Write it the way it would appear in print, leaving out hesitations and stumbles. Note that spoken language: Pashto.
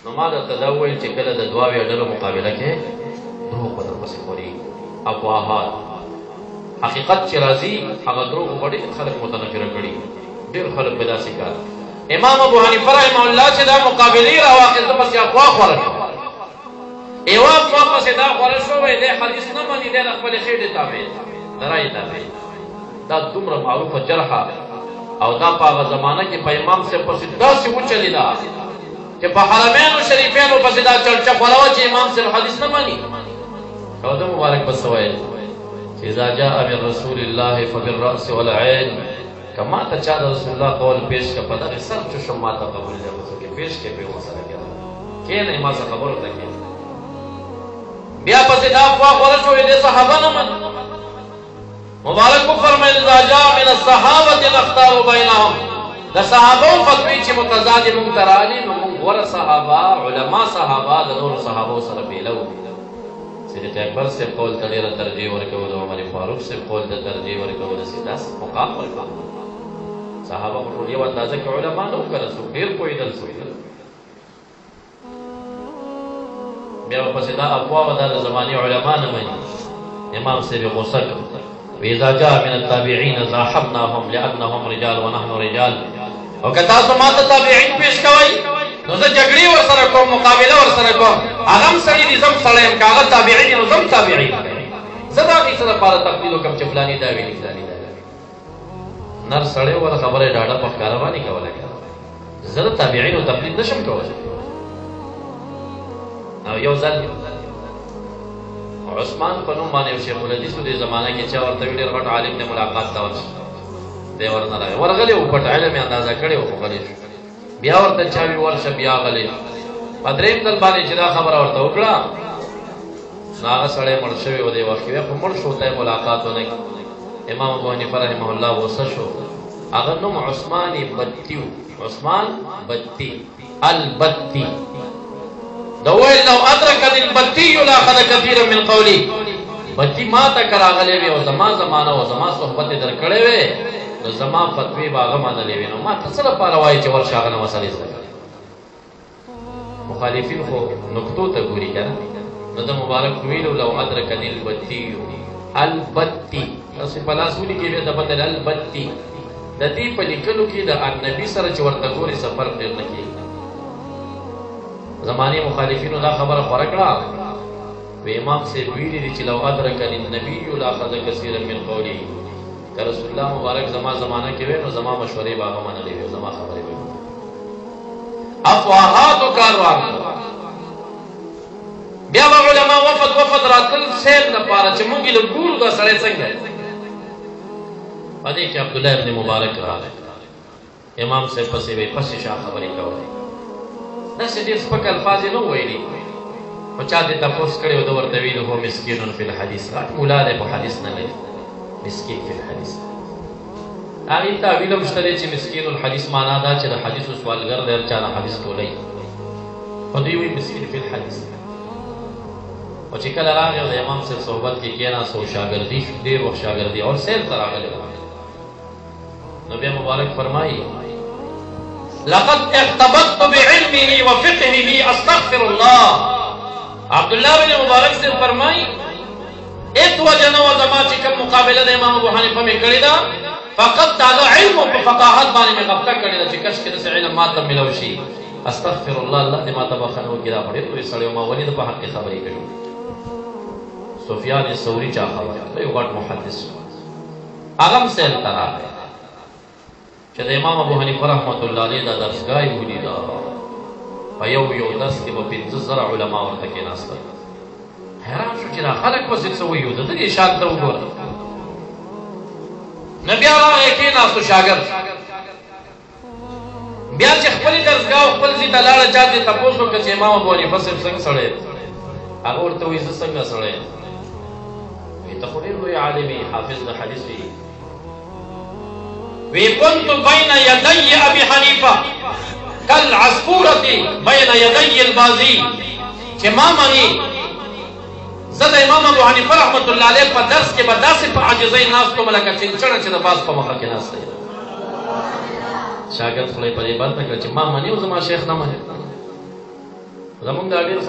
نو ما درته دا وویل چې کله د دوه اویا ډلو مقابله کې دروغ به درپسې خورېږي افواهات حقیقت چې راځي هغه دروغ به ډېر خلک متنفره کړي ډېر خلک به داسې کار امام ابو حنیفه رحمه الله چې دا مقابلې راواخېسته پسې افوا خوره شوه یوه افوا پسې دا خوره شوه وایي دی حدیث نه مني دی د خپلې خېټې تابع د رایې تابع دا دومره معروفه جرحه او دا په هغه زمانه کې په امام صاحب پسې داسې وچلېده چې په حرمینو شریفینو پسې دا چرچه خوره وه چې امام صاحب حدیث نه مني او د مبارک بس ویل چې اذا جاء من رسول الله فبالرأس والعين که ما ته چا د رسول الله قول پیش که په دغې سر چشم ما ته قبول دی کې پیش کې پرې ورسره کېده کښېنئ ما څه خبرو ته کښېنئ بیا پسې دا افوا خوره شوې دې صحابه نه مني مبارک وفرمایل اذا جاء من الصحابة نختار بینهم د صحابو فتوی چې متضادې مونږ ته رالي نو مونږ غوره صحابه علما صحابه د نورو صحابو سره بېله وو صدیق اکبر صاحب قول ته ډېره ترجیح ورکوو د عمر فاروق صاحب قول ته ترجیح ورکوو داسې داسې مقام ورکوو صحابه خو ټول یو اندازه کې علما نه وو که نه څوک ډېر پوهېدل بیا به پسې دا افوا به دا د زمانې علما نه مني امام صاحب یې غوسه کړ وإذا جاء من التابعين زاحمناهم لأنهم رجال ونحن رجال او که تاسو ما ته تابعین پیش کوئ نو زه جګړې ورسره کوم مقابله ورسره کوم هغه هم سړي دي زه هم سړی یم که هغه تابعین دي نو زه هم تابعین زه د هغې څه دپاره تقلید وکړم چې فلاني دا ویلي فلاني دا ویلي نر سړی وله خبره یې ډاډه په ښکاره باندې کولی زه د تابعینو تقلید نه شم کولی او یو ځل عثمان په نوم باندې یو شیخ الحدیثو دې زمانه کې چا ورته وي ډېر غټ عالم دی ملاقات ته ورشه دی ورنه راغی ورغلی و پټ علم یې اندازه کړی و خو غلی شو بیا ورته چا وي ورشه بیا غلی په درېیم ځل باندې چې دا خبره ورته وکړه نو هغه سړی مړ شوی و دې وخت کې خو مړ شو ته یې ملاقات ونه کړي امام ابو حنیفه رحمه الله غوسه شو هغه نوم عثمان بطي و عثمان بطي البطي دا ویل لو ادرکني البطي لاخذ كثيرا من قولي بطي ما ته راغلی وي او زما زمانه او زما صحبت یې درکړی وی نو زما فتوی به هغه منلې وي نو ما ته څه لپاره وایي چې ورشه هغه نه مسلې زده کړې مخالفین خو نقطو ته ګوري که نه نو د مبارک ویلو لو ادرکني البطي البطي تاسې په لاس ولیکئ بیا ته پته البطي د دې په لیکلو کې د نبي سره چې ورته ګوري څه فرق ډېر نه کېږي زمانې مخالفینو دا خبره خوره کړه و امام صاحب ویلي دي چې لو ادرکني النبي لاخذ کثیرا من قوله که رسول الله مبارک زما زمانه کې وی نو زما مشورې به هغه منلې وي زما خبرې به افواهاتو کار واخلو بیا به علما وفد راتل سیل لپاره چې موږ یې له ګورو دا سړی څنګه په دې کې عبدالله ابن مبارک راغی امام صاحب پسې به پسې شا خبرې کولې داسې ډېر سپک الفاظ یې نه ویلي خو چا دې تپوس کړی و د ورته ویلو هو مسکین فی الحدیث غټ ملا دی په حدیث نه لري مسکین فی الحدیث هغې تعویل هم شته دی چې مسکین الحدیث معنا دا چې د حدیثو سوالګر دی هر چا نه حدیث ټولوي خو دوی وایي مسکین فی الحدیث او چې کله راغی او د امام صاحب صحبت کې کېناست او شاګردي ډېر وخت شاګردي او سیل ته راغلی نو بیا مبارک فرمایي لقد اختبطت بعلمه وفقهه استغفر الله عبدالله بن مبارک سے فرمائی ایک وجہ نو زما چې کوم مقابله د امام ابو حنیفه مې کړې ده فقط دا علم او فقاهت باندې مې غفلت کړې ده چې کش کې د علم ما ته ملو شي استغفر الله الله دې ما ته بخښنه وکړي دا ډېر لوی سړی ما ولې د په حق خبرې کړې سفیان ثوری چا خبره ده یو غټ محدث هغه هم سیل ته راغی چې د امام ابو حنیفه رحمت الله علیه دا درسګاه یې ولیده په یو درس کې به 15,000 علما ورته کېناستل حیران شو چې دا خلک پسې څه وایي د دې شان ته وګوره نو بیا راغی کېناستو شاګرد بیا چې خپلې درسګاه او خپل ځای ته لاړه چا دې تپوس وکړه چې امام ابو حنیفه صاحب څنګه سړی هغه ورته وایي زه څنګه سړی وایي ته خو ډېر لوی عالم یې حافظ د حدیث یې وی كنت بين يدي ابي حنيفه كالعصفوره بين يدي البازي چې ما مانی زه د امام ابو حنیفه رحمت الله علیه په درس کې به داسې په عاجزۍ ناست وم لکه چنچڼه چې د باز په مخه کې ناست دی شاګرد خوله یې په دې بنده کړه چې ما مني او زما شیخ نه مني زمونږ دا ډېر